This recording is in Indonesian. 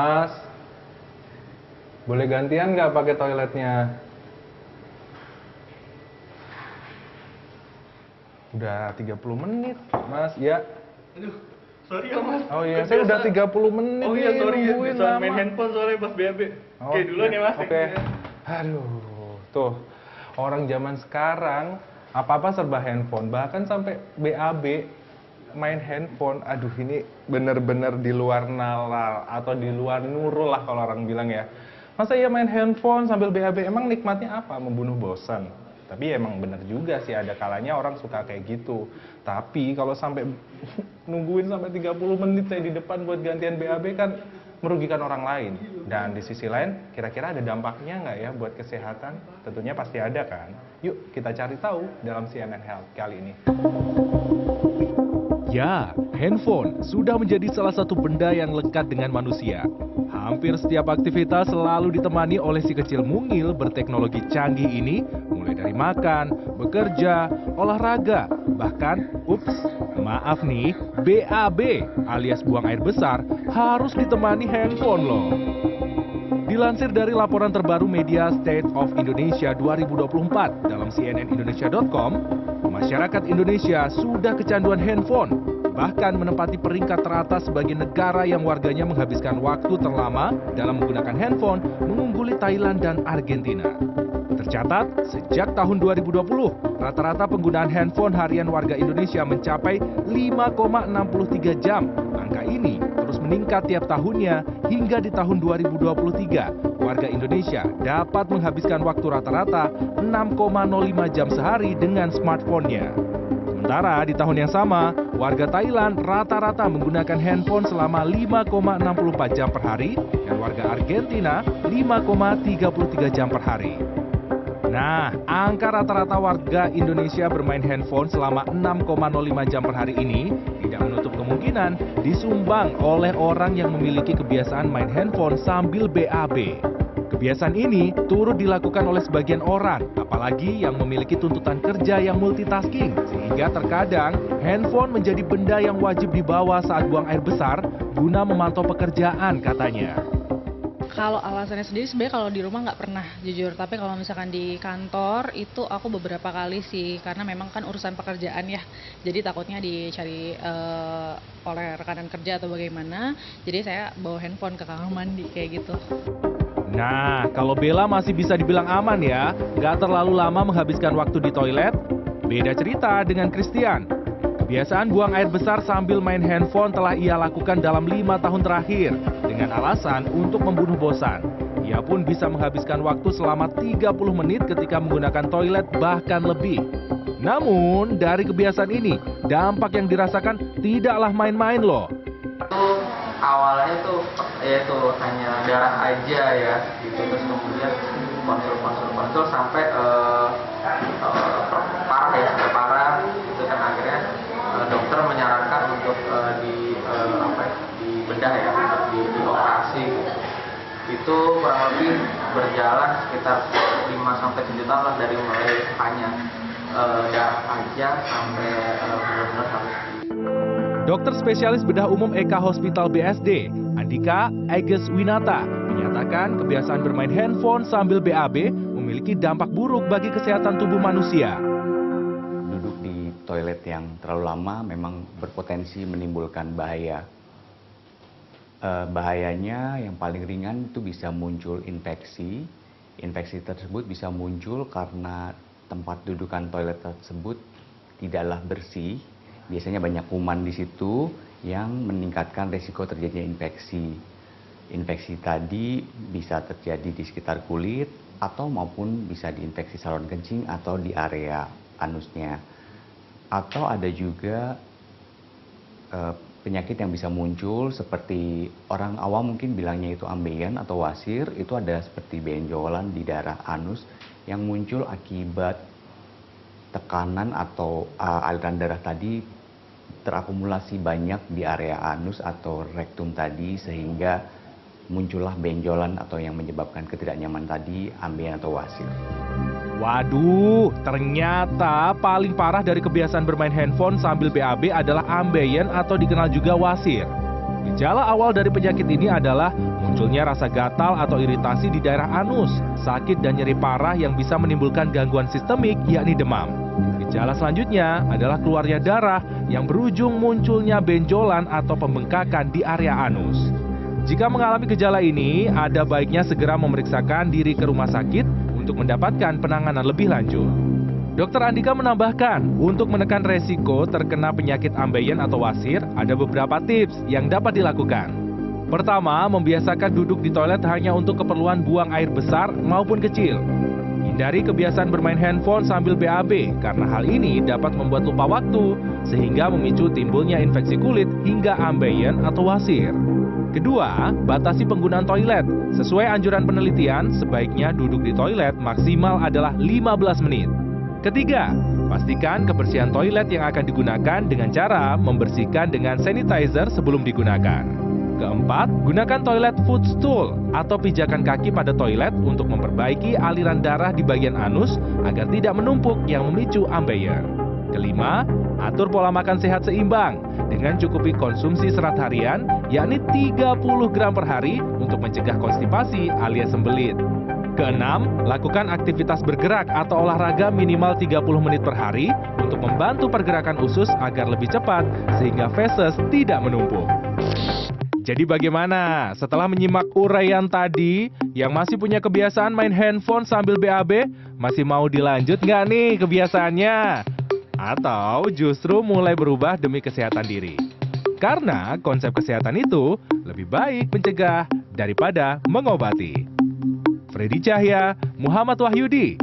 Mas, boleh gantian nggak pakai toiletnya? Udah 30 menit, Mas, ya. Aduh, sorry ya Mas. Oh iya, saya udah 30 menit Oh iya, nih sorry ya, nungguin soal main lama. handphone soalnya pas BAB. Oh, Oke, duluan ya Mas. Oke. Aduh, tuh. Orang zaman sekarang apa-apa serba handphone, bahkan sampai BAB main handphone. Aduh, ini bener-bener di luar nalar atau di luar nurul lah kalau orang bilang ya. Masa iya main handphone sambil BAB, emang nikmatnya apa? Membunuh bosan. Tapi emang bener juga sih, ada kalanya orang suka kayak gitu. Tapi kalau sampai nungguin sampai 30 menit saya di depan buat gantian BAB kan merugikan orang lain. Dan di sisi lain, kira-kira ada dampaknya nggak ya buat kesehatan? Tentunya pasti ada kan? Yuk kita cari tahu dalam CNN Health kali ini. Ya, handphone sudah menjadi salah satu benda yang lekat dengan manusia. Hampir setiap aktivitas selalu ditemani oleh si kecil mungil berteknologi canggih ini, mulai dari makan, bekerja, olahraga, bahkan, maaf nih, BAB alias buang air besar harus ditemani handphone loh. Dilansir dari laporan terbaru media State of Indonesia 2024 dalam cnnindonesia.com, masyarakat Indonesia sudah kecanduan handphone, bahkan menempati peringkat teratas sebagai negara yang warganya menghabiskan waktu terlama dalam menggunakan handphone, mengungguli Thailand dan Argentina. Tercatat, sejak tahun 2020, rata-rata penggunaan handphone harian warga Indonesia mencapai 5,63 jam. Angka ini terus meningkat tiap tahunnya hingga di tahun 2023. Warga Indonesia dapat menghabiskan waktu rata-rata 6,05 jam sehari dengan smartphone-nya. Sementara di tahun yang sama, warga Thailand rata-rata menggunakan handphone selama 5,64 jam per hari dan warga Argentina 5,33 jam per hari. Nah, angka rata-rata warga Indonesia bermain handphone selama 6,05 jam per hari ini tidak menutup kemungkinan disumbang oleh orang yang memiliki kebiasaan main handphone sambil BAB. Kebiasaan ini turut dilakukan oleh sebagian orang, apalagi yang memiliki tuntutan kerja yang multitasking, sehingga terkadang handphone menjadi benda yang wajib dibawa saat buang air besar guna memantau pekerjaan katanya. Kalau alasannya sendiri sebenarnya kalau di rumah nggak pernah jujur, tapi kalau misalkan di kantor itu aku beberapa kali sih, karena memang kan urusan pekerjaan ya, jadi takutnya dicari oleh rekanan kerja atau bagaimana, jadi saya bawa handphone ke kamar mandi kayak gitu. Nah, kalau Bella masih bisa dibilang aman ya, nggak terlalu lama menghabiskan waktu di toilet. Beda cerita dengan Christian. Kebiasaan buang air besar sambil main handphone telah ia lakukan dalam 5 tahun terakhir dengan alasan untuk membunuh bosan. Ia pun bisa menghabiskan waktu selama 30 menit ketika menggunakan toilet bahkan lebih. Namun, dari kebiasaan ini, dampak yang dirasakan tidaklah main-main loh. Awalnya tuh yaitu hanya darah aja ya gitu, terus kemudian konsul sampai parah ya, sampai parah itu kan akhirnya dokter menyarankan untuk dibedah ya, untuk dioperasi gitu. Itu kurang lebih berjalan sekitar 5-7 tahun lah, dari mulai hanya darah aja sampai benar-benar harus. Dokter spesialis bedah umum Eka Hospital BSD, Andika Eges Winata, menyatakan kebiasaan bermain handphone sambil BAB memiliki dampak buruk bagi kesehatan tubuh manusia. Duduk di toilet yang terlalu lama memang berpotensi menimbulkan bahaya. Bahayanya yang paling ringan itu bisa muncul infeksi. Infeksi tersebut bisa muncul karena tempat dudukan toilet tersebut tidaklah bersih. Biasanya banyak kuman di situ yang meningkatkan risiko terjadinya infeksi. Infeksi tadi bisa terjadi di sekitar kulit atau maupun bisa diinfeksi saluran kencing atau di area anusnya. Atau ada juga penyakit yang bisa muncul seperti orang awam mungkin bilangnya itu ambeien atau wasir, itu ada seperti benjolan di daerah anus yang muncul akibat tekanan atau aliran darah tadi terakumulasi banyak di area anus atau rektum tadi, sehingga muncullah benjolan atau yang menyebabkan ketidaknyaman tadi, ambeien atau wasir. Waduh, ternyata paling parah dari kebiasaan bermain handphone sambil BAB adalah ambeien atau dikenal juga wasir. Gejala awal dari penyakit ini adalah munculnya rasa gatal atau iritasi di daerah anus, sakit dan nyeri parah yang bisa menimbulkan gangguan sistemik yakni demam. Gejala selanjutnya adalah keluarnya darah yang berujung munculnya benjolan atau pembengkakan di area anus. Jika mengalami gejala ini, ada baiknya segera memeriksakan diri ke rumah sakit untuk mendapatkan penanganan lebih lanjut. Dr. Andika menambahkan, untuk menekan resiko terkena penyakit ambeien atau wasir, ada beberapa tips yang dapat dilakukan. Pertama, membiasakan duduk di toilet hanya untuk keperluan buang air besar maupun kecil. Hindari kebiasaan bermain handphone sambil BAB, karena hal ini dapat membuat lupa waktu, sehingga memicu timbulnya infeksi kulit hingga ambeien atau wasir. Kedua, batasi penggunaan toilet. Sesuai anjuran penelitian, sebaiknya duduk di toilet maksimal adalah 15 menit. Ketiga, pastikan kebersihan toilet yang akan digunakan dengan cara membersihkan dengan sanitizer sebelum digunakan. Keempat, gunakan toilet footstool atau pijakan kaki pada toilet untuk memperbaiki aliran darah di bagian anus agar tidak menumpuk yang memicu ambeien. Kelima, atur pola makan sehat seimbang dengan cukupi konsumsi serat harian yakni 30 gram per hari untuk mencegah konstipasi alias sembelit. Keenam, lakukan aktivitas bergerak atau olahraga minimal 30 menit per hari untuk membantu pergerakan usus agar lebih cepat sehingga feses tidak menumpuk. Jadi bagaimana? Setelah menyimak uraian tadi, yang masih punya kebiasaan main handphone sambil BAB, masih mau dilanjut nggak nih kebiasaannya? Atau justru mulai berubah demi kesehatan diri? Karena konsep kesehatan itu lebih baik mencegah daripada mengobati. Freddy Cahya, Muhammad Wahyudi,